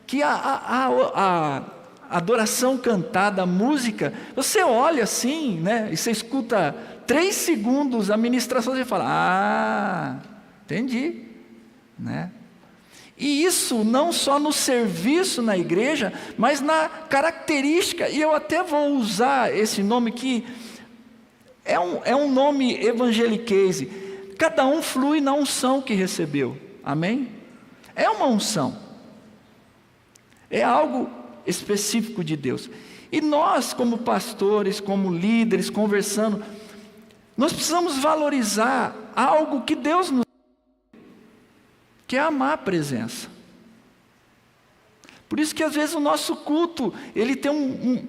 que a adoração cantada, a música, você olha assim, né? E você escuta 3 segundos a ministração e fala, entendi, né? E isso não só no serviço na igreja, mas na característica, e eu até vou usar esse nome que é um nome evangeliquez. Cada um flui na unção que recebeu, amém? É uma unção, é algo específico de Deus. E nós, como pastores, como líderes, conversando, nós precisamos valorizar algo que Deus nos deu, que é amar a presença. Por isso que às vezes o nosso culto, ele tem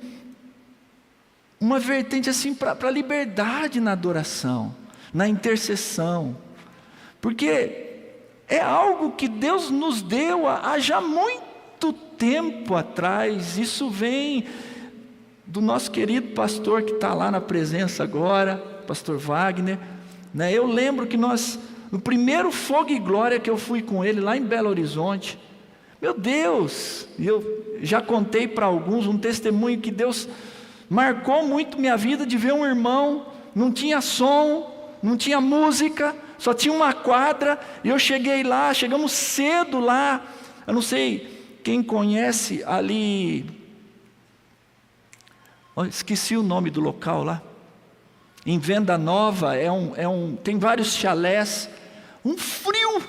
uma vertente assim para liberdade na adoração, na intercessão, porque é algo que Deus nos deu há já muito tempo atrás. Isso vem do nosso querido pastor que está lá na presença agora, pastor Wagner, né? Eu lembro que no primeiro Fogo e Glória que eu fui com ele lá em Belo Horizonte, meu Deus, eu já contei para alguns um testemunho que Deus marcou muito minha vida, de ver um irmão, não tinha som, não tinha música, só tinha uma quadra, e eu cheguei lá, chegamos cedo lá, eu não sei quem conhece ali, esqueci o nome do local lá, em Venda Nova, tem vários chalés, um frio,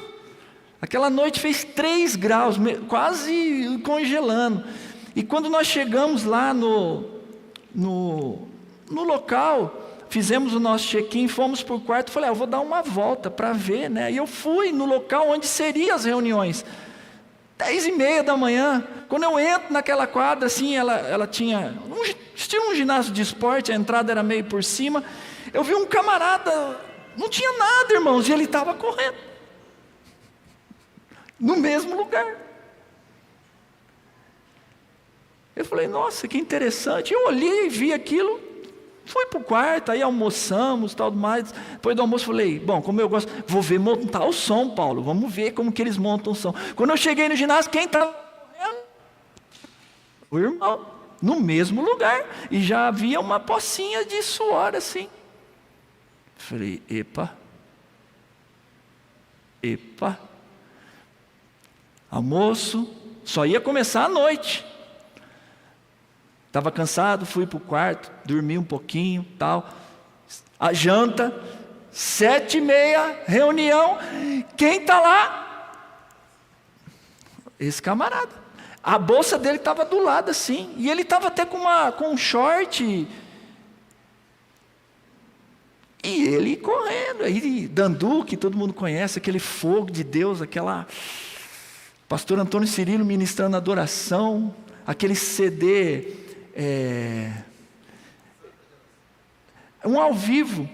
aquela noite fez 3 graus, quase congelando, e quando nós chegamos lá no local, fizemos o nosso check-in, fomos para o quarto, falei, eu vou dar uma volta para ver, né? E eu fui no local onde seriam as reuniões, 10h30 da manhã, quando eu entro naquela quadra, assim, ela tinha, estilo um ginásio de esporte, a entrada era meio por cima, eu vi um camarada, não tinha nada, irmãos, e ele estava correndo, no mesmo lugar. Eu falei, nossa, que interessante. Eu olhei e vi aquilo, fui para o quarto, aí almoçamos, tal mais. Depois do almoço falei, bom, como eu gosto, vou ver montar o som, Paulo, vamos ver como que eles montam o som. Quando eu cheguei no ginásio, quem estava correndo? O irmão, no mesmo lugar, e já havia uma pocinha de suor assim. Falei, epa, almoço, só ia começar à noite. Estava cansado, fui para o quarto, dormi um pouquinho, tal. A janta, 7h30, reunião. Quem está lá? Esse camarada. A bolsa dele estava do lado assim, e ele estava até com um short. E ele correndo, aí Dandu, que todo mundo conhece, aquele fogo de Deus, pastor Antônio Cirilo ministrando adoração, aquele CD, um ao vivo,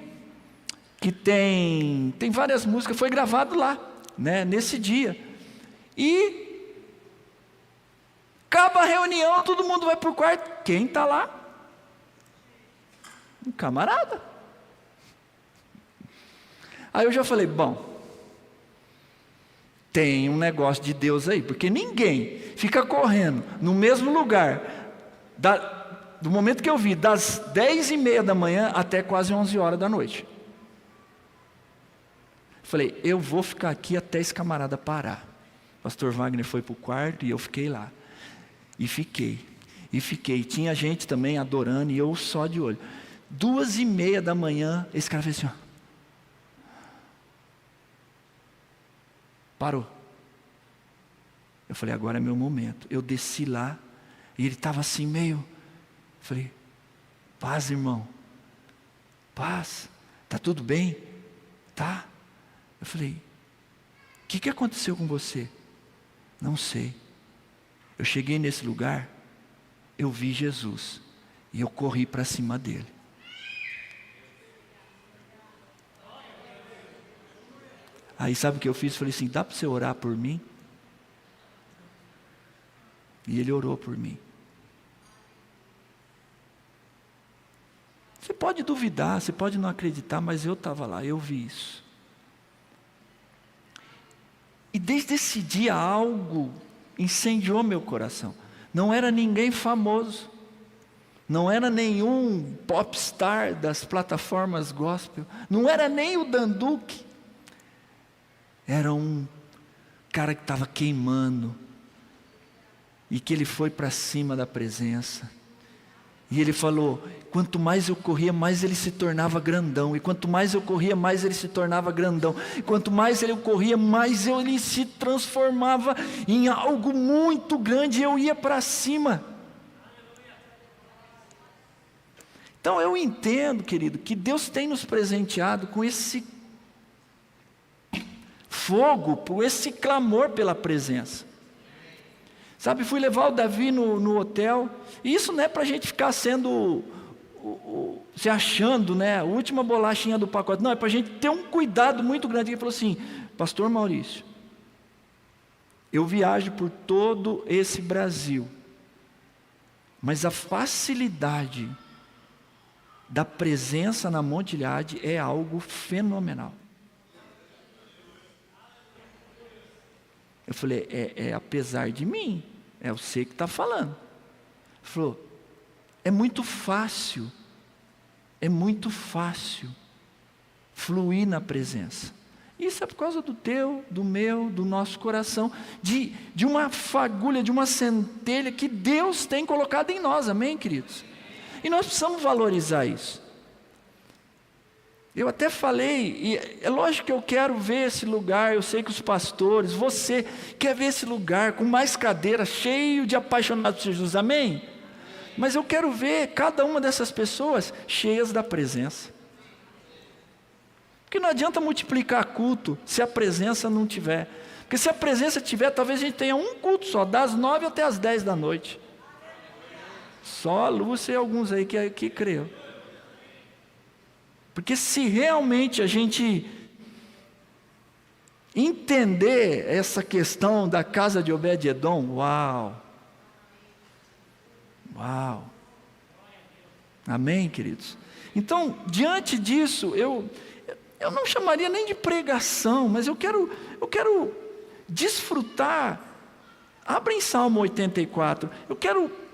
que tem várias músicas, foi gravado lá, né, nesse dia, e acaba a reunião, todo mundo vai para o quarto, quem está lá? Um camarada. Aí eu já falei, bom, tem um negócio de Deus aí, porque ninguém fica correndo no mesmo lugar, do momento que eu vi, das 10h30 da manhã até quase 11h da noite. Falei, eu vou ficar aqui até esse camarada parar. Pastor Wagner foi para o quarto e eu fiquei lá. E fiquei. Tinha gente também adorando e eu só de olho. 2h30 da manhã, esse cara fez assim, ó. Parou. Eu falei, agora é meu momento. Eu desci lá, e ele estava assim meio, falei, paz, irmão, paz, está tudo bem? Tá? Eu falei, o que aconteceu com você? Não sei. Eu cheguei nesse lugar, eu vi Jesus, e eu corri para cima dele. Aí sabe o que eu fiz? Falei assim, dá para você orar por mim? E ele orou por mim. Você pode duvidar, você pode não acreditar, mas eu estava lá, eu vi isso. E desde esse dia algo incendiou meu coração. Não era ninguém famoso, não era nenhum popstar das plataformas gospel, não era nem o Danduque, era um cara que estava queimando, e que ele foi para cima da presença, e ele falou, quanto mais eu corria, mais ele se tornava grandão, e quanto mais eu corria, mais ele se tornava grandão, e quanto mais ele corria, mais ele se transformava em algo muito grande, e eu ia para cima. Então eu entendo, querido, que Deus tem nos presenteado com esse fogo, por esse clamor pela presença. Sabe, fui levar o Davi no hotel, e isso não é para a gente ficar sendo, se achando, né, a última bolachinha do pacote, não, é para a gente ter um cuidado muito grande. Ele falou assim, pastor Maurício, eu viajo por todo esse Brasil, mas a facilidade da presença na Monte Gileade é algo fenomenal. Eu falei, apesar de mim, é você que está falando. Ele falou, é muito fácil fluir na presença. Isso é por causa do teu, do meu, do nosso coração, de uma fagulha, de uma centelha que Deus tem colocado em nós, amém, queridos? E nós precisamos valorizar isso. Eu até falei, e é lógico que eu quero ver esse lugar, eu sei que os pastores, você quer ver esse lugar com mais cadeiras, cheio de apaixonados por Jesus, amém? Mas eu quero ver cada uma dessas pessoas cheias da presença. Porque não adianta multiplicar culto se a presença não tiver. Porque se a presença tiver, talvez a gente tenha um culto só, das 9 até as 10 da noite. Só a Lúcia e alguns aí que creram. Porque se realmente a gente entender essa questão da casa de Obed-Edom, uau! Amém, queridos? Então, diante disso, eu não chamaria nem de pregação, mas eu quero desfrutar. Abra em Salmo 84, eu quero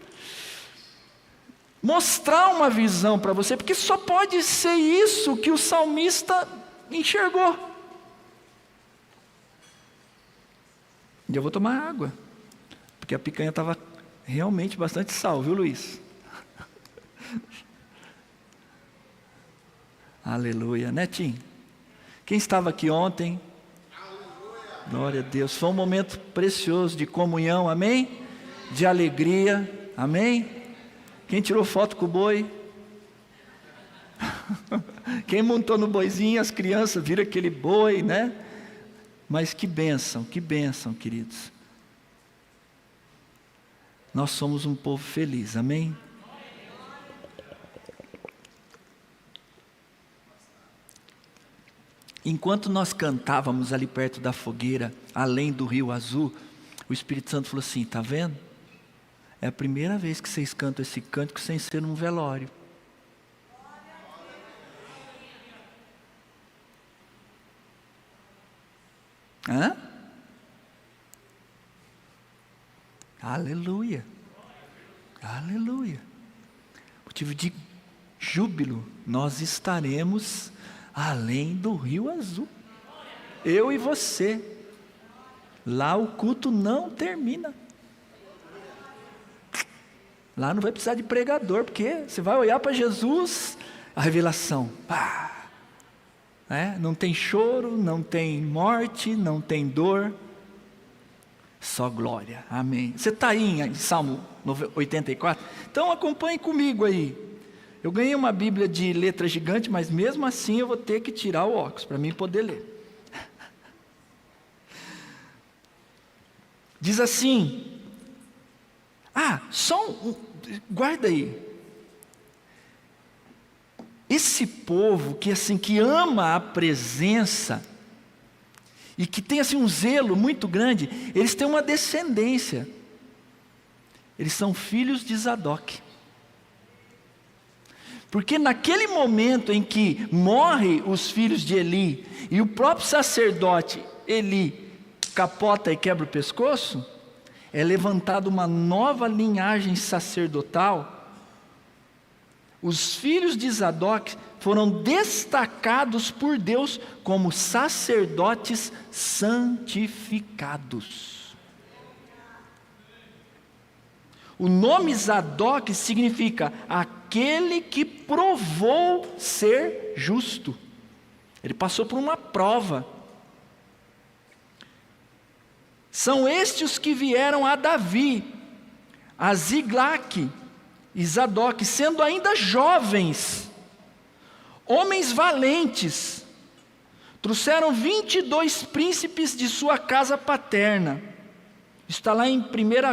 mostrar uma visão para você, porque só pode ser isso que o salmista enxergou. E eu vou tomar água, porque a picanha estava realmente bastante sal, viu, Luiz? Aleluia, Netinho. Quem estava aqui ontem? Glória a Deus, foi um momento precioso de comunhão, amém? De alegria, amém? Quem tirou foto com o boi? Quem montou no boizinho, as crianças viram aquele boi, né? Mas que bênção, queridos. Nós somos um povo feliz, amém? Enquanto nós cantávamos ali perto da fogueira, além do Rio Azul, o Espírito Santo falou assim, está vendo? É a primeira vez que vocês cantam esse cântico sem ser num velório. Hã? Aleluia. Aleluia. Motivo de júbilo, nós estaremos além do Rio Azul. Eu e você. Lá o culto não termina. Lá não vai precisar de pregador, porque você vai olhar para Jesus, a revelação, pá, não tem choro, não tem morte, não tem dor, só glória, amém. Você está aí em Salmo 84? Então acompanhe comigo aí. Eu ganhei uma Bíblia de letra gigante, mas mesmo assim eu vou ter que tirar o óculos para mim poder ler. Diz assim, guarda aí. Esse povo que ama a presença e que tem assim um zelo muito grande, eles têm uma descendência. Eles são filhos de Zadok. Porque naquele momento em que morrem os filhos de Eli e o próprio sacerdote Eli capota e quebra o pescoço, é levantada uma nova linhagem sacerdotal, os filhos de Zadok foram destacados por Deus como sacerdotes santificados. O nome Zadok significa aquele que provou ser justo. Ele passou por uma prova. São estes os que vieram a Davi, a Ziglaque e Zadok, sendo ainda jovens, homens valentes, trouxeram 22 príncipes de sua casa paterna. Está lá em 1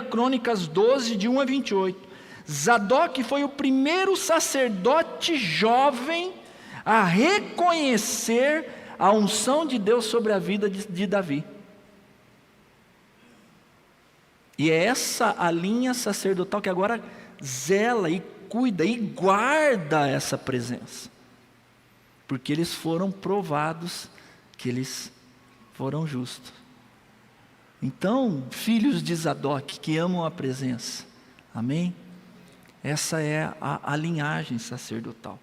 Crônicas 12, de 1 a 28. Zadok foi o primeiro sacerdote jovem a reconhecer a unção de Deus sobre a vida de Davi. E é essa a linha sacerdotal que agora zela e cuida e guarda essa presença. Porque eles foram provados que eles foram justos. Então, filhos de Zadok que amam a presença, amém? Essa é a linhagem sacerdotal.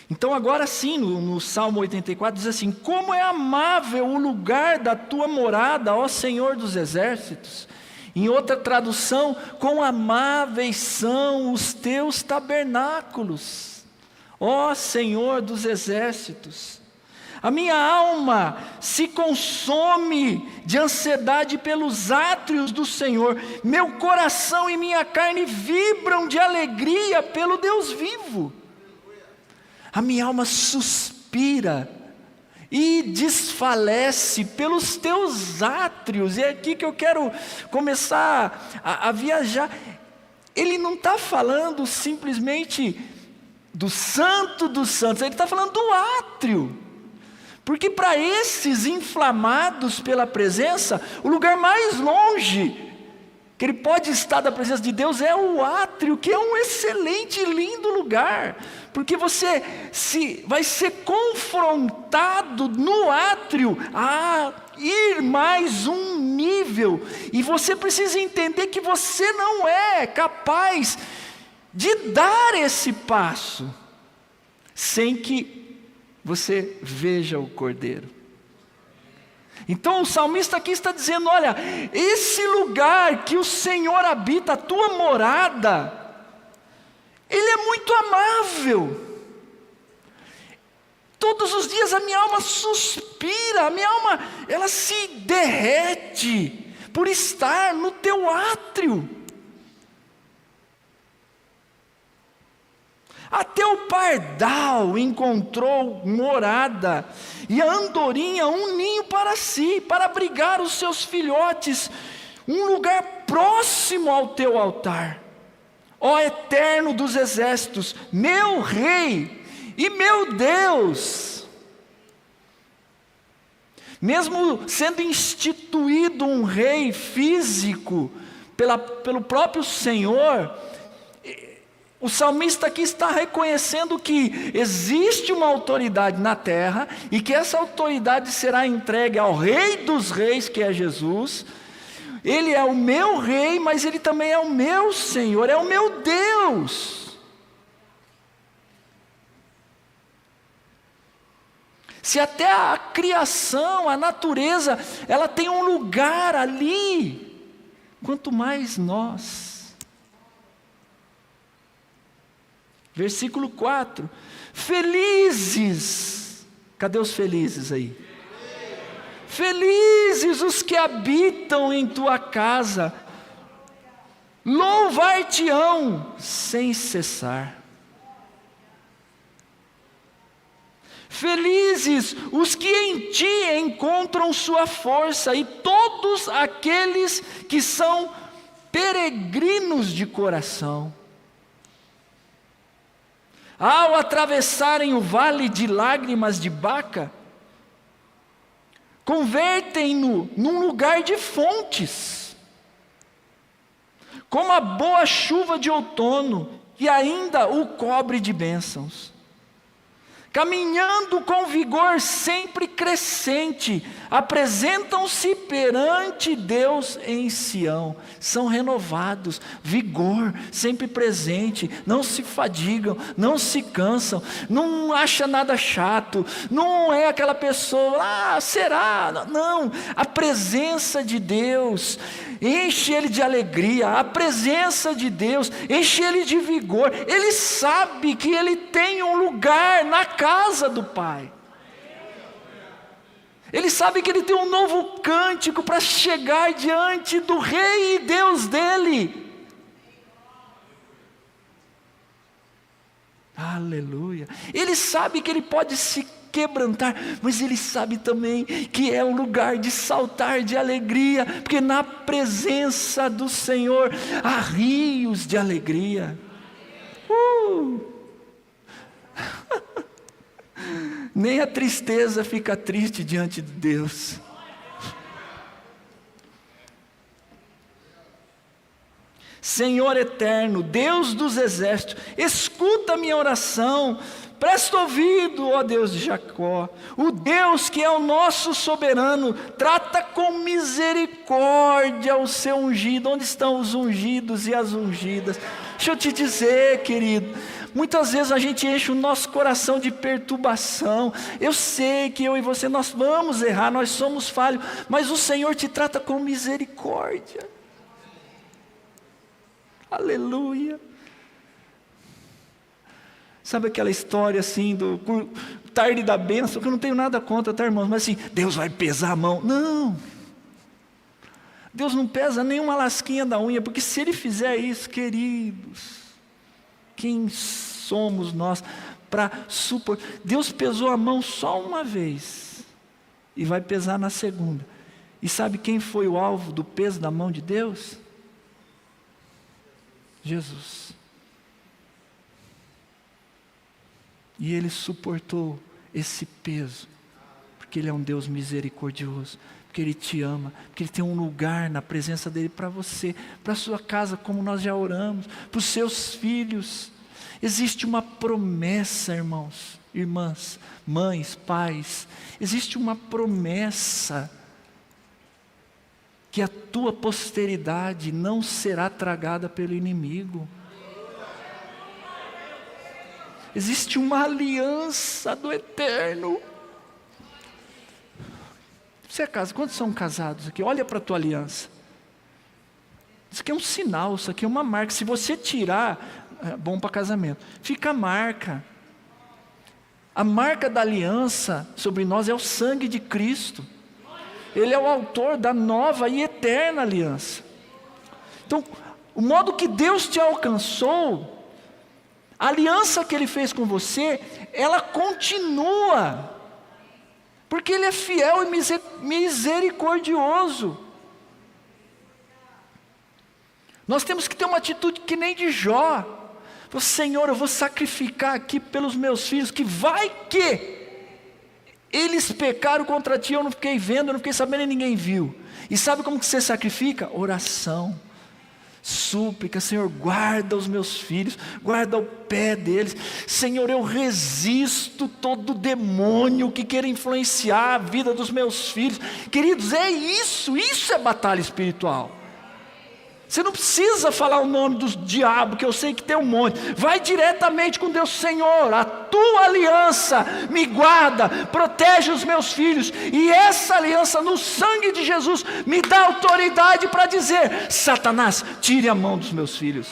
Então agora sim, no Salmo 84 diz assim: como é amável o lugar da tua morada, ó Senhor dos exércitos. Em outra tradução, quão amáveis são os teus tabernáculos, ó Senhor dos exércitos. A minha alma se consome de ansiedade pelos átrios do Senhor, meu coração e minha carne vibram de alegria pelo Deus vivo. A minha alma suspira e desfalece pelos teus átrios. E é aqui que eu quero começar a viajar. Ele não está falando simplesmente do santo dos santos, ele está falando do átrio. Porque para esses inflamados pela presença, o lugar mais longe que ele pode estar da presença de Deus é o átrio, que é um excelente e lindo lugar. Porque você vai ser confrontado no átrio a ir mais um nível. E você precisa entender que você não é capaz de dar esse passo sem que você veja o Cordeiro. Então o salmista aqui está dizendo: olha, esse lugar que o Senhor habita, a tua morada, Ele é muito amável. Todos os dias a minha alma suspira, a minha alma, ela se derrete por estar no teu átrio. Até o pardal encontrou morada, e a andorinha um ninho para si, para abrigar os seus filhotes, um lugar próximo ao teu altar. Ó Eterno dos exércitos, meu Rei e meu Deus. Mesmo sendo instituído um rei físico pelo próprio Senhor, o salmista aqui está reconhecendo que existe uma autoridade na terra e que essa autoridade será entregue ao Rei dos Reis, que é Jesus. Ele é o meu Rei, mas Ele também é o meu Senhor, é o meu Deus. Se até a criação, a natureza, ela tem um lugar ali, quanto mais nós. Versículo 4, felizes, cadê os felizes aí? Felizes os que habitam em tua casa, louvar-te-ão sem cessar. Felizes os que em ti encontram sua força, e todos aqueles que são peregrinos de coração. Ao atravessarem o vale de lágrimas de Baca, convertem-no num lugar de fontes, como a boa chuva de outono, que ainda o cobre de bênçãos. caminhando com vigor sempre crescente, apresentam-se perante Deus em Sião, são renovados, vigor sempre presente, não se fadigam, não se cansam, não acha nada chato, não é aquela pessoa, será? Não, a presença de Deus enche ele de alegria, a presença de Deus enche ele de vigor, ele sabe que ele tem um lugar na casa do Pai. Ele sabe que ele tem um novo cântico para chegar diante do Rei e Deus dele. Aleluia. Ele sabe que ele pode se quebrantar, mas ele sabe também que é um lugar de saltar de alegria, porque na presença do Senhor há rios de alegria. Nem a tristeza fica triste diante de Deus. Senhor eterno, Deus dos exércitos, escuta a minha oração, presta ouvido, ó Deus de Jacó, o Deus que é o nosso soberano, trata com misericórdia o seu ungido. Onde estão os ungidos e as ungidas? Deixa eu te dizer, querido, muitas vezes a gente enche o nosso coração de perturbação. Eu sei que eu e você, nós vamos errar, nós somos falhos, mas o Senhor te trata com misericórdia. Aleluia. Sabe aquela história assim do tarde da bênção, que eu não tenho nada contra, tá, irmãos? Mas assim, Deus vai pesar a mão. Não. Deus não pesa nenhuma lasquinha da unha, porque se Ele fizer isso, queridos, quem somos nós para supor? Deus pesou a mão só uma vez, e vai pesar na segunda. E sabe quem foi o alvo do peso da mão de Deus? Jesus. E Ele suportou esse peso, porque Ele é um Deus misericordioso, porque Ele te ama, porque Ele tem um lugar na presença dEle para você, para a sua casa, como nós já oramos, para os seus filhos. Existe uma promessa, irmãos, irmãs, mães, pais, existe uma promessa, que a tua posteridade não será tragada pelo inimigo. Existe uma aliança do eterno. Você é casado? Quantos são casados aqui? Olha para a tua aliança. Isso aqui é um sinal, isso aqui é uma marca. Se você tirar, é bom para casamento, fica a marca. A marca da aliança sobre nós é o sangue de Cristo. Ele é o autor da nova e eterna aliança. Então, o modo que Deus te alcançou, a aliança que Ele fez com você, ela continua, porque Ele é fiel e misericordioso. Nós temos que ter uma atitude que nem de Jó. Senhor, eu vou sacrificar aqui pelos meus filhos, que vai que eles pecaram contra ti, eu não fiquei vendo, eu não fiquei sabendo e ninguém viu. E sabe como que você sacrifica? Oração, súplica. Senhor, guarda os meus filhos, guarda o pé deles. Senhor, eu resisto todo demônio que queira influenciar a vida dos meus filhos. Queridos, é isso é batalha espiritual. Você não precisa falar o nome do diabo, que eu sei que tem um monte. Vai diretamente com Deus. Senhor, a tua aliança me guarda, protege os meus filhos. E essa aliança no sangue de Jesus me dá autoridade para dizer: Satanás, tire a mão dos meus filhos.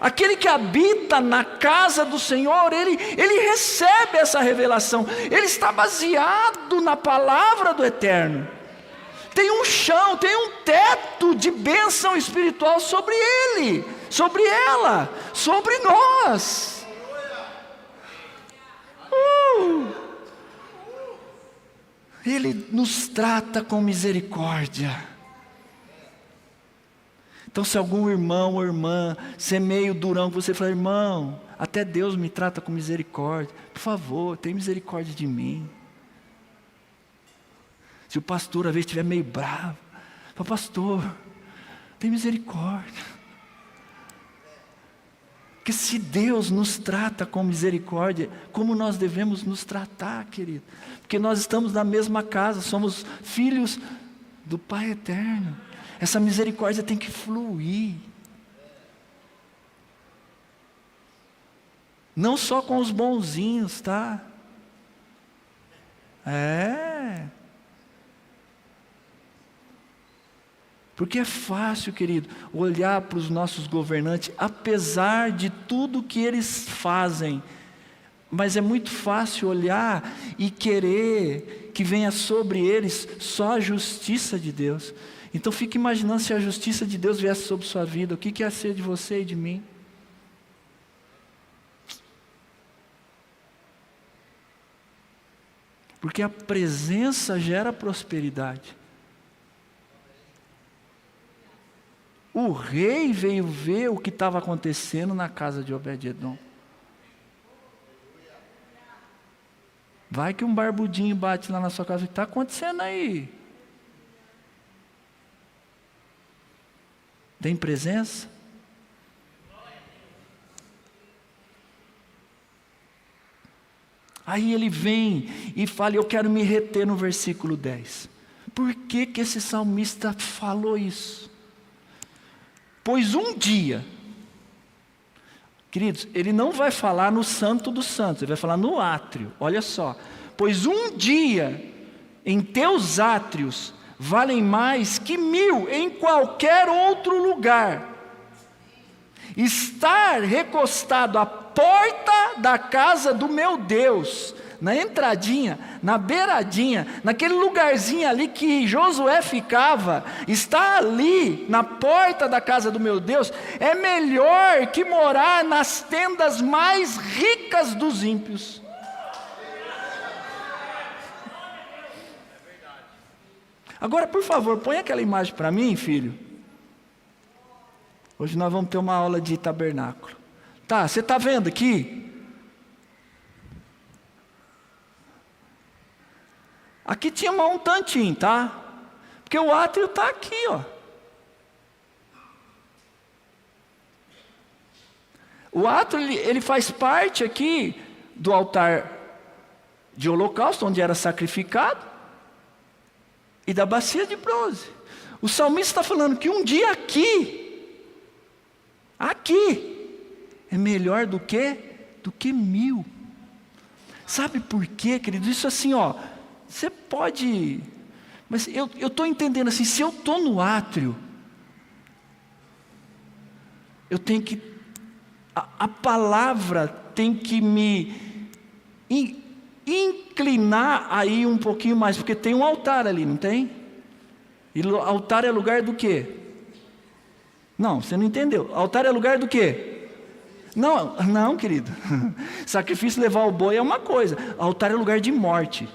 Aquele que habita na casa do Senhor, ele recebe essa revelação. Ele está baseado na palavra do Eterno. Tem um chão, tem um teto de bênção espiritual sobre ele, sobre ela, sobre nós. Ele nos trata com misericórdia. Então, se algum irmão ou irmã ser meio durão, você fala: irmão, até Deus me trata com misericórdia, por favor, tenha misericórdia de mim. Se o pastor às vezes estiver meio bravo, fala: pastor, tem misericórdia. Porque se Deus nos trata com misericórdia, como nós devemos nos tratar, querido? Porque nós estamos na mesma casa, somos filhos do Pai eterno. Essa misericórdia tem que fluir. Não só com os bonzinhos, tá? Porque é fácil, querido, olhar para os nossos governantes, apesar de tudo que eles fazem, mas é muito fácil olhar e querer que venha sobre eles só a justiça de Deus. Então fique imaginando se a justiça de Deus viesse sobre sua vida, o que ia ser de você e de mim? Porque a presença gera prosperidade. O rei veio ver o que estava acontecendo na casa de Obed-edom. Vai que um barbudinho bate lá na sua casa, o que está acontecendo aí? Tem presença? Aí ele vem e fala, eu quero me reter no versículo 10. Por que esse salmista falou isso? Pois um dia, queridos, ele não vai falar no santo dos santos, ele vai falar no átrio, olha só. Pois um dia em teus átrios valem mais que 1000 em qualquer outro lugar. Estar recostado à porta da casa do meu Deus, na entradinha, na beiradinha, naquele lugarzinho ali que Josué ficava, está ali na porta da casa do meu Deus, é melhor que morar nas tendas mais ricas dos ímpios. Agora, por favor, põe aquela imagem para mim, filho. Hoje nós vamos ter uma aula de tabernáculo. Tá, você está vendo aqui? Aqui tinha um montantinho, tá? Porque o átrio está aqui, ó. O átrio, ele faz parte aqui do altar de holocausto, onde era sacrificado, e da bacia de bronze. O salmista está falando que um dia aqui é melhor do que 1000. Sabe por quê, querido? Isso assim, ó, você pode, mas eu estou entendendo assim, se eu estou no átrio, eu tenho que, a palavra tem que me inclinar aí um pouquinho mais, porque tem um altar ali, não tem? E o altar é lugar do quê? Não, você não entendeu. Altar é lugar do quê? Não, querido. Sacrifício, levar o boi é uma coisa. Altar é lugar de morte.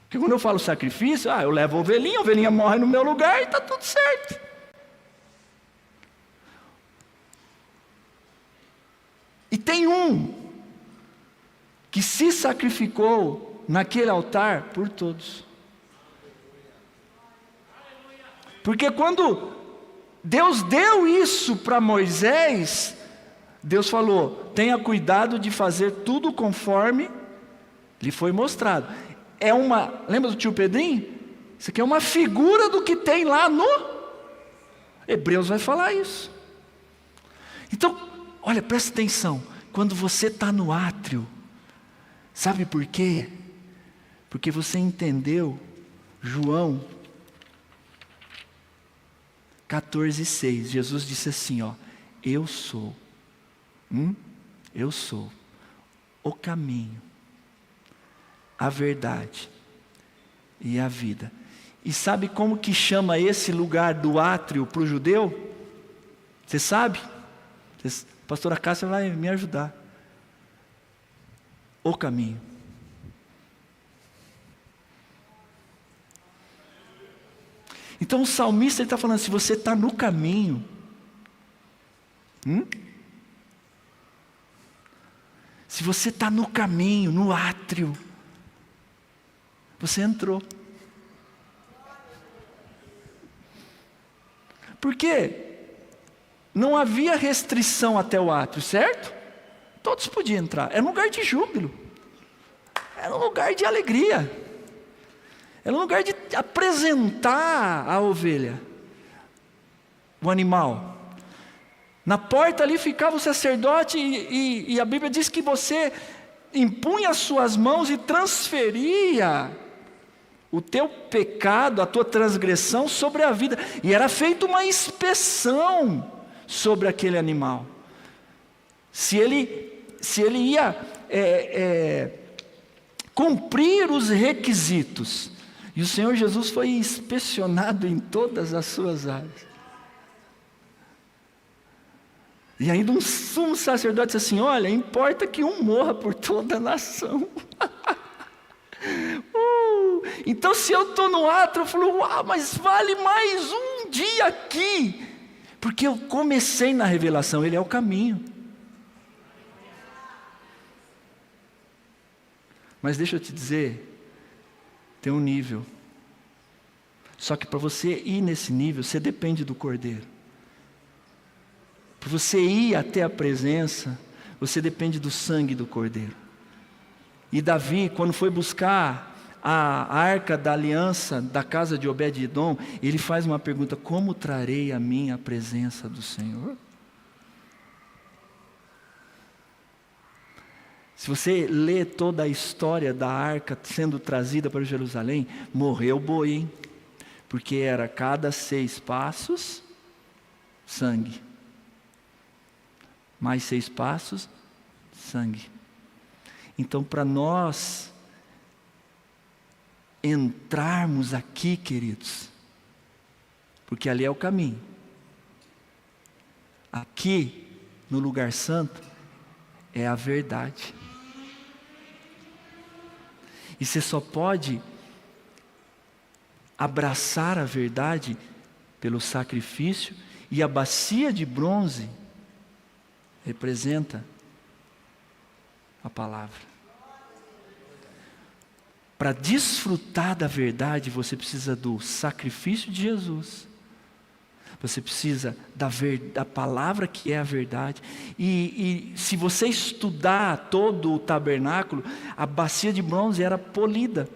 Porque quando eu falo sacrifício, eu levo a ovelhinha morre no meu lugar e está tudo certo. E tem um que se sacrificou naquele altar por todos. Porque quando Deus deu isso para Moisés, Deus falou, tenha cuidado de fazer tudo conforme lhe foi mostrado. Lembra do tio Pedrinho? Isso aqui é uma figura do que tem lá no Hebreus, vai falar isso. Então, olha, presta atenção, quando você está no átrio, sabe por quê? Porque você entendeu João 14,6, Jesus disse assim, ó, eu sou o caminho, a verdade e a vida. E sabe como que chama esse lugar do átrio para o judeu? Você sabe? A pastora Cássia vai me ajudar. O caminho. Então o salmista está falando, se você está no caminho, se você está no caminho, no átrio, você entrou. Por quê? não havia restrição até o átrio, certo? Todos podiam entrar, era um lugar de júbilo, era um lugar de alegria, era um lugar de apresentar a ovelha, o animal. Na porta ali ficava o sacerdote e a Bíblia diz que você impunha as suas mãos e transferia o teu pecado, a tua transgressão sobre a vida. E era feita uma inspeção sobre aquele animal. Se ele ia cumprir os requisitos. E o Senhor Jesus foi inspecionado em todas as suas áreas. E ainda um sumo sacerdote disse assim: olha, importa que um morra por toda a nação. Então se eu estou no átrio, eu falo, uau, mas vale mais um dia aqui. Porque eu comecei na revelação, Ele é o caminho. Mas deixa eu te dizer, tem um nível. Só que para você ir nesse nível, você depende do Cordeiro. Para você ir até a presença, você depende do sangue do Cordeiro. E Davi, quando foi buscar a arca da aliança da casa de Obed-edom, ele faz uma pergunta: como trarei a mim a presença do Senhor? Se você lê toda a história da arca sendo trazida para Jerusalém, morreu o boi, hein? Porque era cada 6 passos, sangue. Mais 6 passos, sangue. Então, para nós entrarmos aqui, queridos, porque ali é o caminho. Aqui, no lugar santo, é a verdade. E você só pode abraçar a verdade pelo sacrifício, e a bacia de bronze representa a palavra. Para desfrutar da verdade, você precisa do sacrifício de Jesus. Você precisa da palavra que é a verdade. E se você estudar todo o tabernáculo, a bacia de bronze era polida.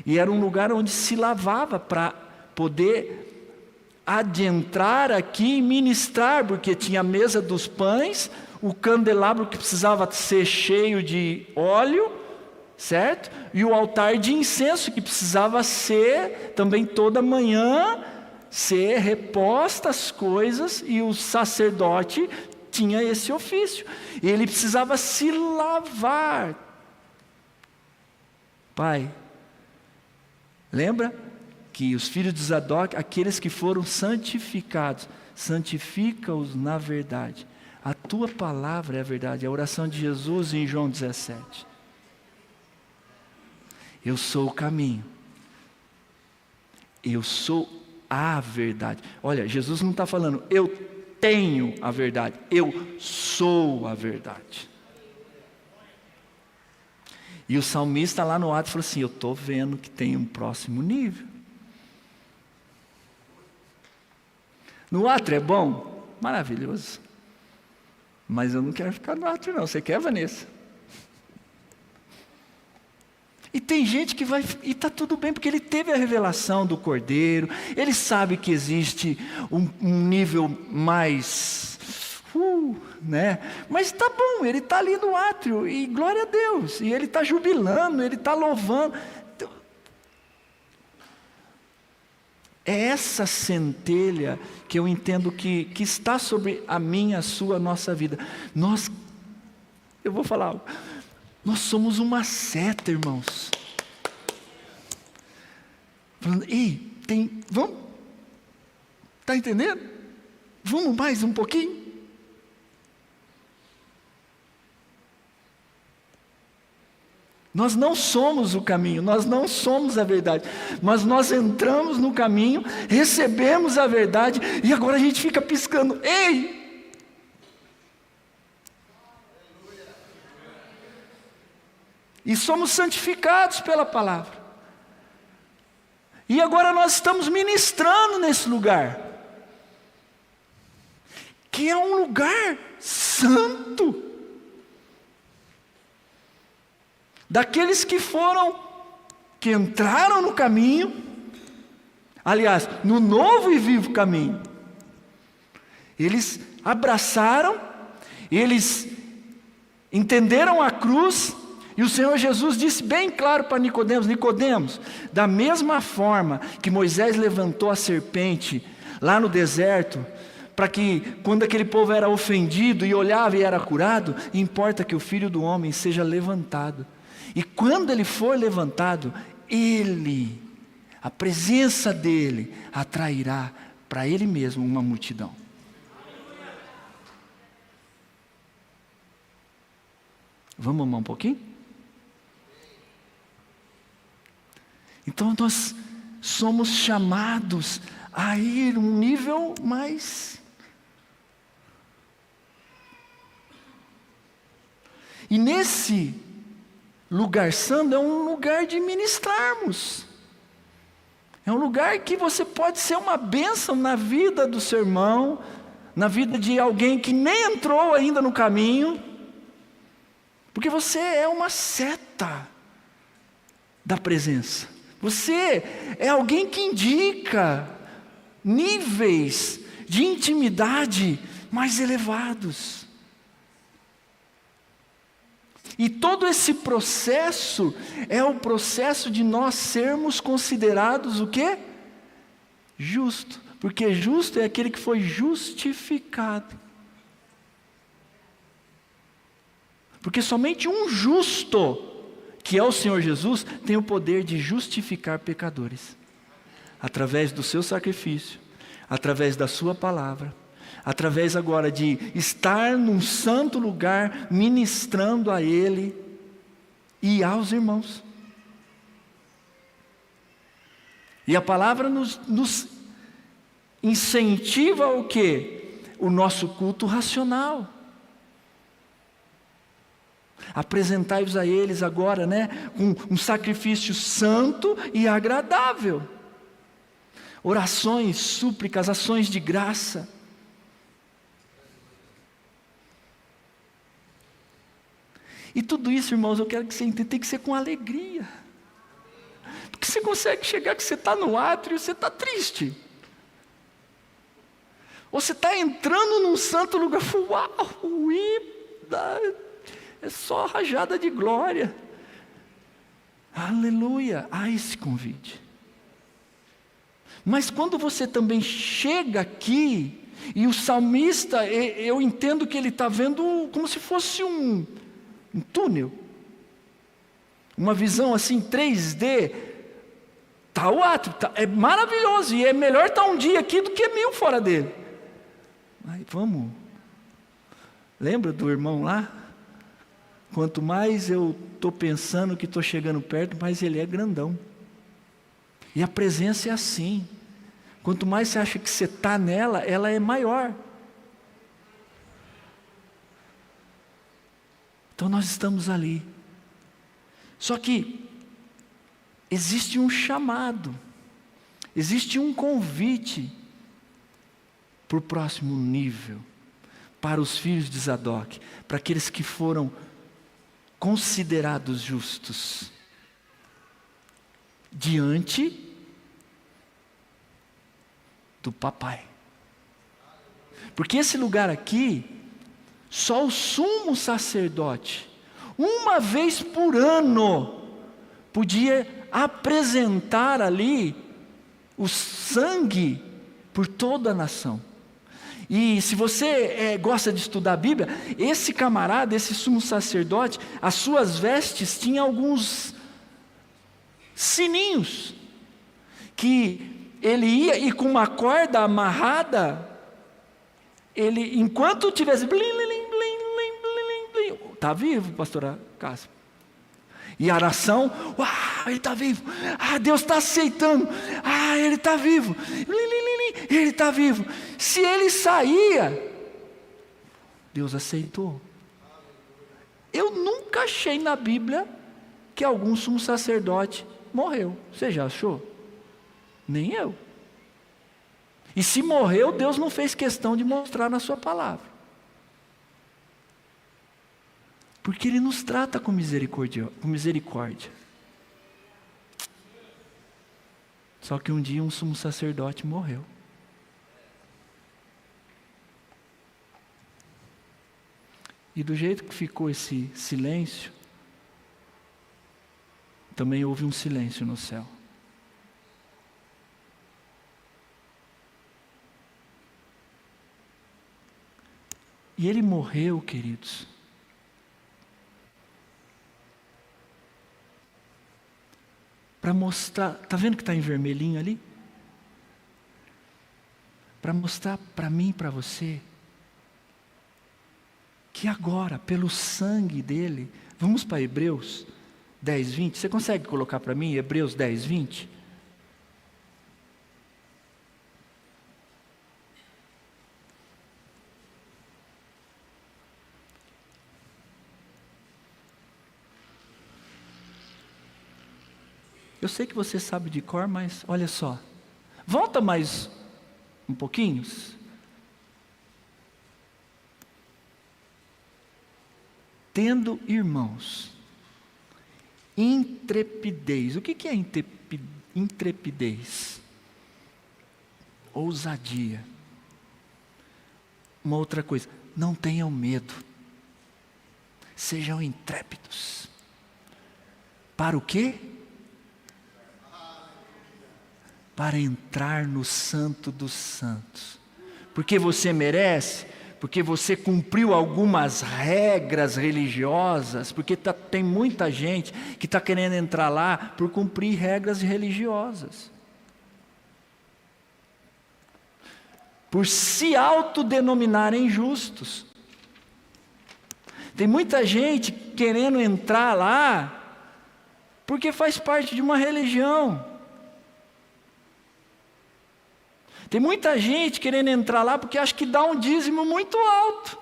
E era um lugar onde se lavava para poder adentrar aqui e ministrar, porque tinha a mesa dos pães, o candelabro que precisava ser cheio de óleo, certo? E o altar de incenso que precisava ser também toda manhã, ser reposta as coisas, e o sacerdote tinha esse ofício. Ele precisava se lavar. Pai, lembra que os filhos de Zadok, aqueles que foram santificados, santifica-os na verdade. A tua palavra é a verdade. A oração de Jesus em João 17. Eu sou o caminho. Eu sou a verdade. Olha, Jesus não está falando, eu tenho a verdade. Eu sou a verdade. E o salmista lá no átrio falou assim: eu estou vendo que tem um próximo nível. No átrio é bom? Maravilhoso. Mas eu não quero ficar no átrio não. Você quer, Vanessa? E tem gente que vai, e está tudo bem, porque ele teve a revelação do Cordeiro, ele sabe que existe um nível mais, né? Mas está bom, ele está ali no átrio, e glória a Deus, e ele está jubilando, ele está louvando. É essa centelha que eu entendo que está sobre a minha, a sua, a nossa vida. Eu vou falar algo. Nós somos uma seta, irmãos. Falando, vamos? Está entendendo? Vamos mais um pouquinho? Nós não somos o caminho, nós não somos a verdade, mas nós entramos no caminho, recebemos a verdade, e agora a gente fica piscando, ei! E somos santificados pela palavra. E agora nós estamos ministrando nesse lugar. que é um lugar santo. Daqueles que entraram no caminho, aliás, no novo e vivo caminho. Eles abraçaram, eles entenderam a cruz, e o Senhor Jesus disse bem claro para Nicodemos: Nicodemos, da mesma forma que Moisés levantou a serpente lá no deserto, para que quando aquele povo era ofendido e olhava e era curado, importa que o Filho do Homem seja levantado. E quando ele for levantado, a presença dele atrairá para ele mesmo uma multidão. Vamos amar um pouquinho? Então nós somos chamados a ir um nível mais. E nesse lugar santo é um lugar de ministrarmos. É um lugar que você pode ser uma bênção na vida do seu irmão, na vida de alguém que nem entrou ainda no caminho, porque você é uma seta da presença. Você é alguém que indica níveis de intimidade mais elevados. E todo esse processo é o processo de nós sermos considerados o quê? Justo. Porque justo é aquele que foi justificado. Porque somente um justo, que é o Senhor Jesus, tem o poder de justificar pecadores. Através do seu sacrifício, através da sua palavra, através agora de estar num santo lugar, ministrando a Ele e aos irmãos. E a palavra nos incentiva o quê? O nosso culto racional. Apresentai-vos a eles agora, com um sacrifício santo e agradável. Orações, súplicas, ações de graça. E tudo isso, irmãos, eu quero que você entenda, tem que ser com alegria. Porque você consegue chegar que você está no átrio e você está triste. Ou você está entrando num santo lugar, uau, é só rajada de glória. Aleluia, há esse convite. Mas quando você também chega aqui, e o salmista, eu entendo que ele está vendo como se fosse um túnel, uma visão assim 3D, está o átrio, é maravilhoso, e é melhor estar um dia aqui do que 1000 fora dele. Aí vamos, lembra do irmão lá? Quanto mais eu estou pensando que estou chegando perto, mais ele é grandão. E a presença é assim, quanto mais você acha que você está nela, ela é maior. Então nós estamos ali. Só que existe um chamado, existe um convite para o próximo nível, para os filhos de Zadok, para aqueles que foram considerados justos diante do papai. Porque esse lugar aqui, só o sumo sacerdote, uma vez por ano, podia apresentar ali o sangue por toda a nação. E se você gosta de estudar a Bíblia, esse camarada, esse sumo sacerdote, as suas vestes tinham alguns sininhos, que ele ia e com uma corda amarrada, ele, enquanto tivesse está vivo, pastora Cássia. E a nação, uau, ele está vivo. Deus está aceitando. Ele está vivo. Ele está vivo. Se ele saía, Deus aceitou. Eu nunca achei na Bíblia que algum sumo sacerdote morreu. Você já achou? Nem eu. E se morreu, Deus não fez questão de mostrar na sua palavra. Porque Ele nos trata com misericórdia. Só que um dia um sumo sacerdote morreu. E do jeito que ficou esse silêncio, também houve um silêncio no céu. E Ele morreu, queridos, para mostrar, está vendo que está em vermelhinho ali? Para mostrar para mim e para você, que agora, pelo sangue dele, vamos para Hebreus 10, 20, você consegue colocar para mim Hebreus 10, 20? Eu sei que você sabe de cor, mas olha só. Volta mais um pouquinho. Tendo, irmãos, intrepidez. O que é intrepidez? Ousadia. Uma outra coisa, não tenham medo. Sejam intrépidos. Para o quê? Para entrar no Santo dos Santos. Porque você merece, porque você cumpriu algumas regras religiosas, porque tem muita gente que está querendo entrar lá por cumprir regras religiosas. Por se autodenominarem justos. Tem muita gente querendo entrar lá porque faz parte de uma religião. Tem muita gente querendo entrar lá porque acha que dá um dízimo muito alto.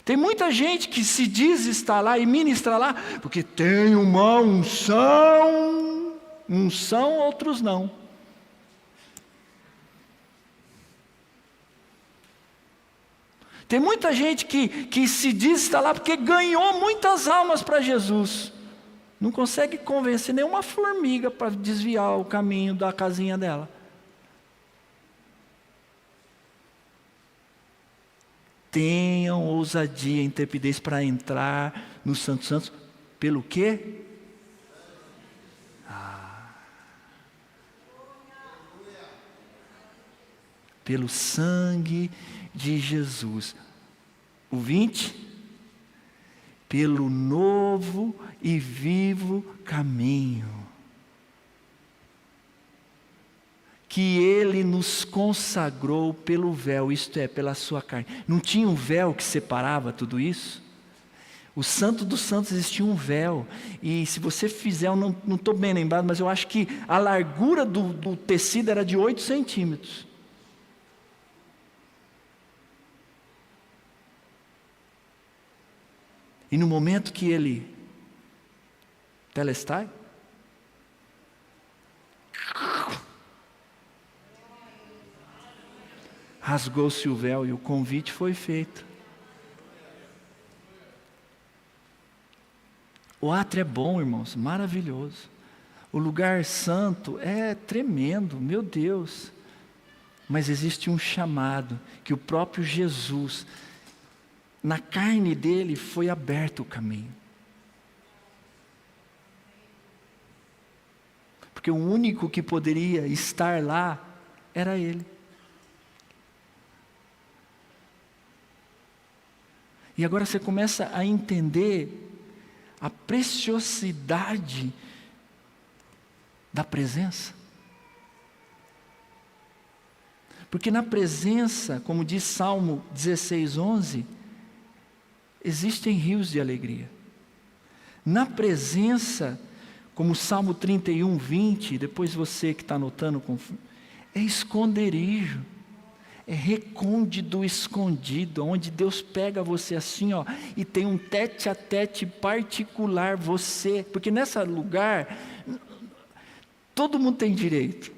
Tem muita gente que se diz estar lá e ministra lá porque tem uma unção, outros não. Tem muita gente que se diz estar lá porque ganhou muitas almas para Jesus. Não consegue convencer nenhuma formiga para desviar o caminho da casinha dela. Tenham ousadia e intrepidez para entrar no Santo Santos. Pelo quê? Pelo sangue de Jesus. O 20. Pelo novo e vivo caminho que Ele nos consagrou pelo véu, isto é, pela sua carne. Não tinha um véu que separava tudo isso? O Santo dos Santos existia um véu, e se você fizer, eu não estou bem lembrado, mas eu acho que a largura do tecido era de 8 centímetros. E no momento que ele telestai, rasgou-se o véu e o convite foi feito. O átrio é bom, irmãos, maravilhoso. O lugar santo é tremendo, meu Deus. Mas existe um chamado que o próprio Jesus, na carne dele, foi aberto o caminho. Porque o único que poderia estar lá era Ele. E agora você começa a entender a preciosidade da presença. Porque na presença, como diz Salmo 16:11, existem rios de alegria. Na presença, como Salmo 31:20, depois você que está anotando, é esconderijo, é recôndito escondido, onde Deus pega você assim, ó, e tem um tete a tete particular, você, porque nesse lugar, todo mundo tem direito,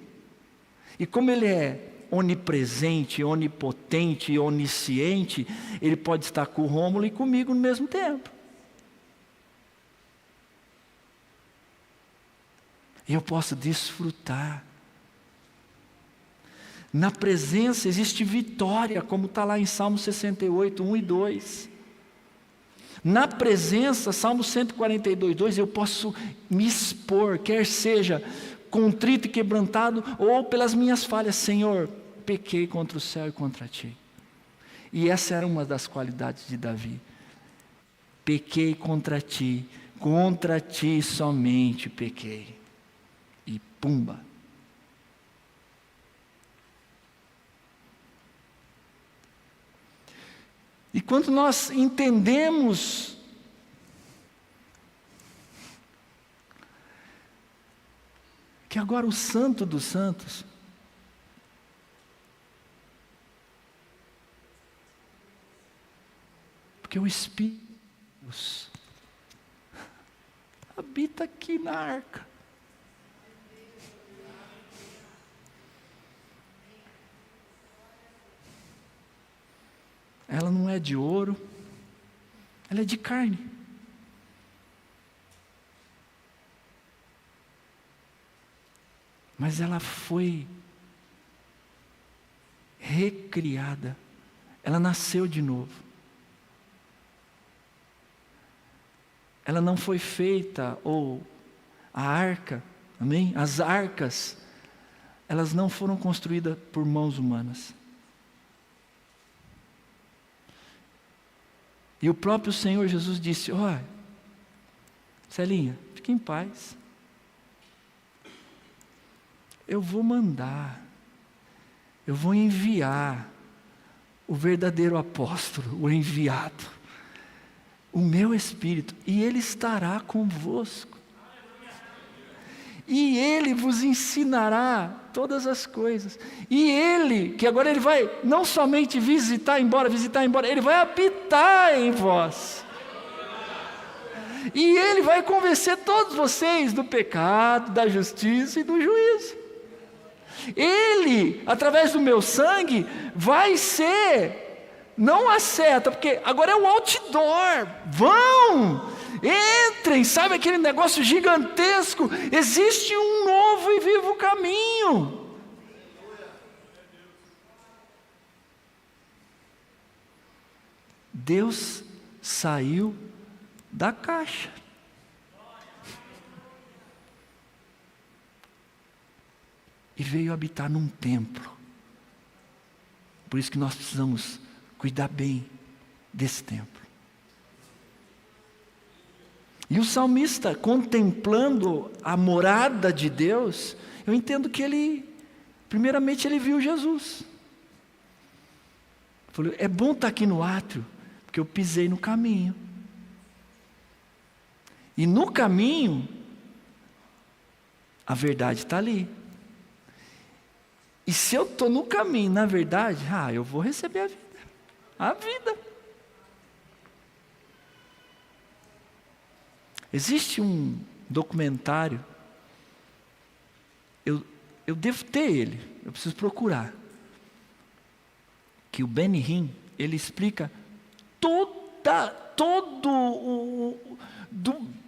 E como Ele é onipresente, onipotente e onisciente, Ele pode estar com o Rômulo e comigo no mesmo tempo. E eu posso desfrutar. Na presença existe vitória, como está lá em Salmo 68, 1 e 2. Na presença, Salmo 142, 2, eu posso me expor, quer seja contrito e quebrantado, ou pelas minhas falhas. Senhor, pequei contra o céu e contra ti. E essa era uma das qualidades de Davi. Pequei contra ti somente pequei. E pumba. E quando nós entendemos que agora o Santo dos Santos porque o Espírito habita aqui na arca. Ela não é de ouro, ela é de carne. Mas ela foi recriada, ela nasceu de novo. Ela não foi feita, ou a arca, amém? As arcas, elas não foram construídas por mãos humanas. E o próprio Senhor Jesus disse: olha, Celinha, fique em paz. Eu vou mandar, eu vou enviar o verdadeiro apóstolo, o enviado, o meu Espírito, e Ele estará convosco. E Ele vos ensinará todas as coisas. E Ele, que agora Ele vai não somente visitar embora, Ele vai habitar em vós. E Ele vai convencer todos vocês do pecado, da justiça e do juízo. Ele, através do meu sangue, vai ser, não a seta, porque agora é o outdoor. Vão! Entrem, sabe aquele negócio gigantesco? Existe um novo e vivo caminho. Deus saiu da caixa. E veio habitar num templo. Por isso que nós precisamos cuidar bem desse templo. E o salmista, contemplando a morada de Deus, eu entendo que primeiramente ele viu Jesus. Falou: é bom estar aqui no átrio, porque eu pisei no caminho. E no caminho, a verdade está ali. E se eu estou no caminho, na verdade, eu vou receber a vida. A vida. Existe um documentário, eu devo ter ele, eu preciso procurar, que o Benny Hinn, ele explica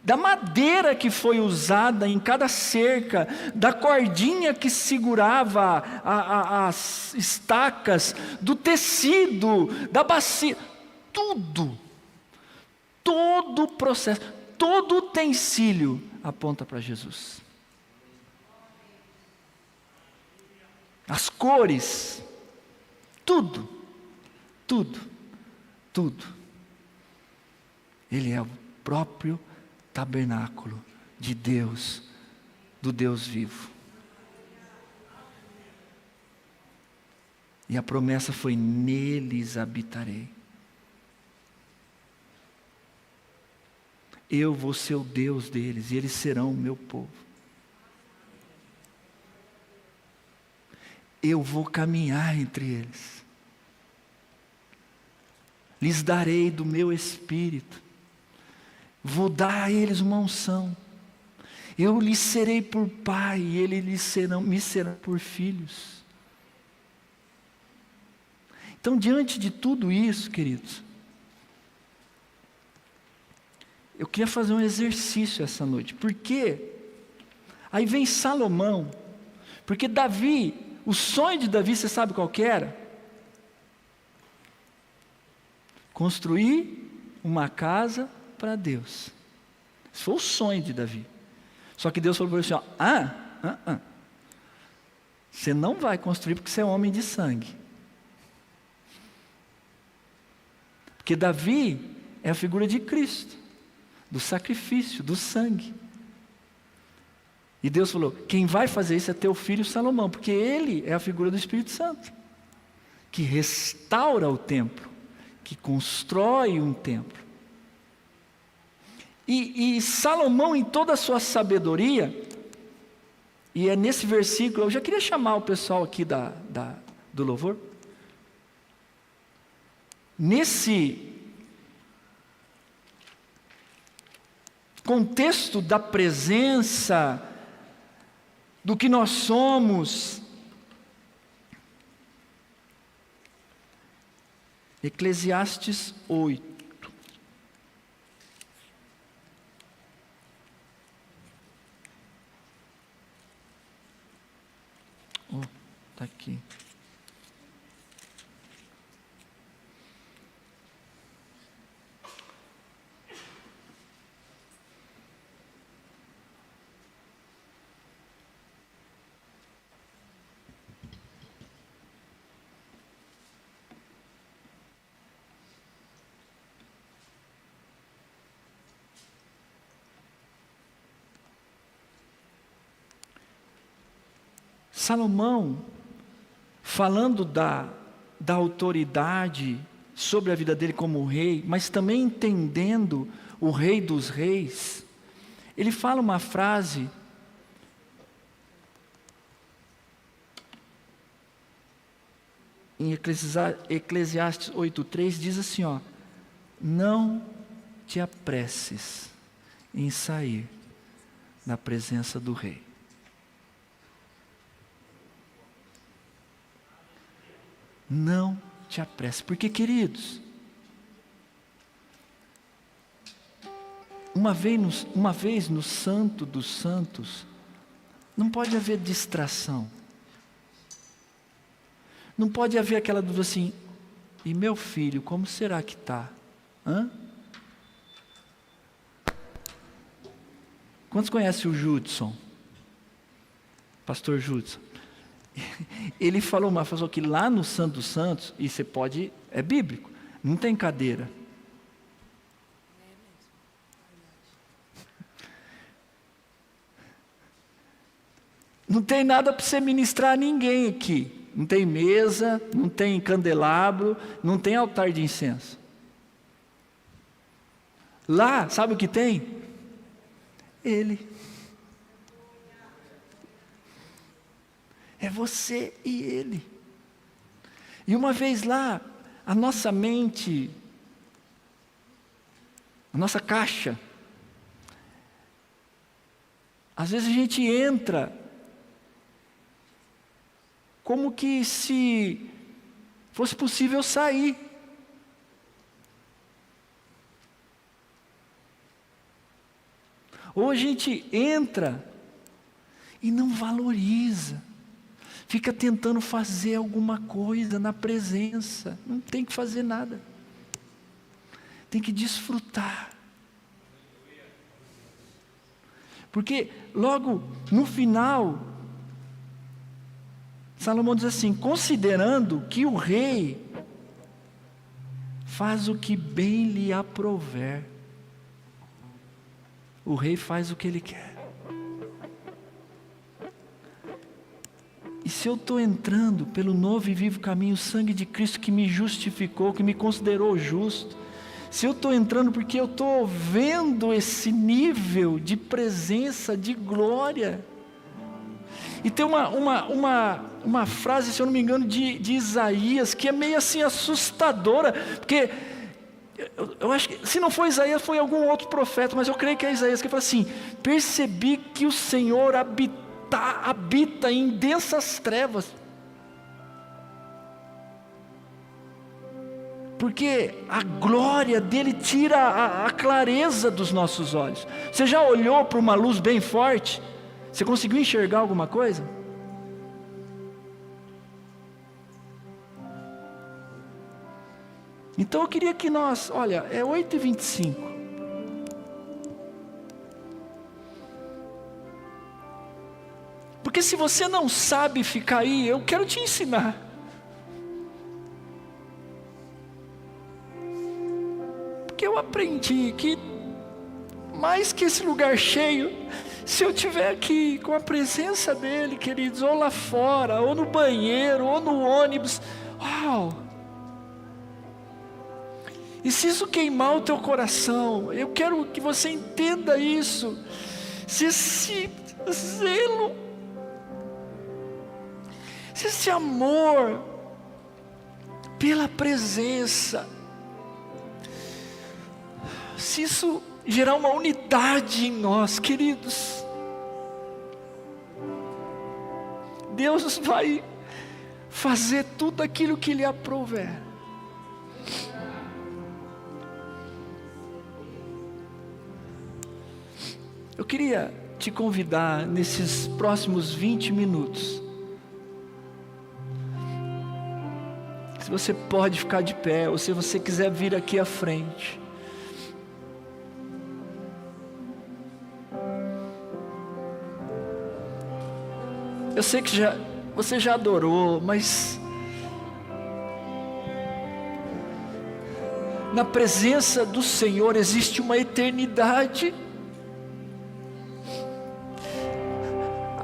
da madeira que foi usada em cada cerca, da cordinha que segurava as estacas, do tecido, da bacia, todo o processo, todo utensílio aponta para Jesus. As cores, tudo. Ele é o próprio tabernáculo de Deus, do Deus vivo. E a promessa foi: neles habitarei. Eu vou ser o Deus deles, e eles serão o meu povo. Eu vou caminhar entre eles. Lhes darei do meu Espírito. Vou dar a eles uma unção. Eu lhes serei por pai, e eles me serão por filhos. Então, diante de tudo isso, queridos, eu queria fazer um exercício essa noite. Por quê? Aí vem Salomão, porque Davi, o sonho de Davi, você sabe qual que era? Construir uma casa para Deus. Esse foi o sonho de Davi. Só que Deus falou para ele assim, você não vai construir porque você é homem de sangue. Porque Davi é a figura de Cristo, do sacrifício, do sangue. E Deus falou, quem vai fazer isso é teu filho Salomão, porque ele é a figura do Espírito Santo, que restaura o templo, que constrói um templo. E Salomão, em toda a sua sabedoria, e é nesse versículo, eu já queria chamar o pessoal aqui do louvor. Nesse contexto da presença, do que nós somos, Eclesiastes 8. Está aqui. Salomão, falando da autoridade sobre a vida dele como rei, mas também entendendo o rei dos reis, ele fala uma frase em Eclesiastes 8:3, diz assim, não te apresses em sair da presença do rei. Não te apresses, porque, queridos, uma vez no Santo dos Santos, não pode haver distração, não pode haver aquela dúvida assim, e meu filho, como será que está? Quantos conhecem o Judson? Pastor Judson? Ele falou que lá no Santo dos Santos, e você pode, é bíblico, não tem cadeira. Não tem nada para você ministrar a ninguém aqui. Não tem mesa, não tem candelabro, não tem altar de incenso. Lá, sabe o que tem? Ele. É você e ele. E uma vez lá, a nossa mente, a nossa caixa, às vezes a gente entra como que se fosse possível sair. Ou a gente entra e não valoriza. Fica tentando fazer alguma coisa na presença. Não tem que fazer nada. Tem que desfrutar. Porque logo no final, Salomão diz assim, considerando que o rei faz o que bem lhe aprouver. O rei faz o que ele quer. E se eu estou entrando pelo novo e vivo caminho, o sangue de Cristo que me justificou, que me considerou justo, se eu estou entrando porque eu estou vendo esse nível de presença, de glória. E tem uma frase, se eu não me engano, de Isaías, que é meio assim assustadora, porque Eu acho que, se não foi Isaías, foi algum outro profeta, mas eu creio que é Isaías, que fala assim: percebi que o Senhor habita em densas trevas. Porque a glória dele tira a clareza dos nossos olhos. Você já olhou para uma luz bem forte? Você conseguiu enxergar alguma coisa? Então eu queria que nós, olha, é 8h25. Porque se você não sabe ficar aí, eu quero te ensinar. Porque eu aprendi que, mais que esse lugar cheio, se eu estiver aqui com a presença dEle, queridos, ou lá fora, ou no banheiro, ou no ônibus, uau! E se isso queimar o teu coração, eu quero que você entenda isso. Se esse zelo, se esse amor pela presença, se isso gerar uma unidade em nós, queridos, Deus vai fazer tudo aquilo que lhe aprouver. Eu queria te convidar nesses próximos 20 minutos. Se você pode ficar de pé, ou se você quiser vir aqui à frente. Eu sei que você já adorou, mas na presença do Senhor existe uma eternidade.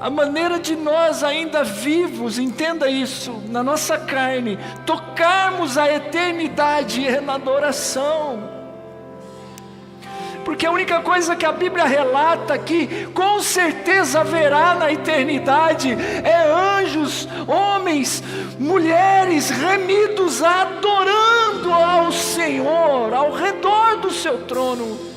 A maneira de nós ainda vivos, entenda isso, na nossa carne, tocarmos a eternidade é na adoração. Porque a única coisa que a Bíblia relata que com certeza haverá na eternidade é anjos, homens, mulheres remidos adorando ao Senhor, ao redor do seu trono.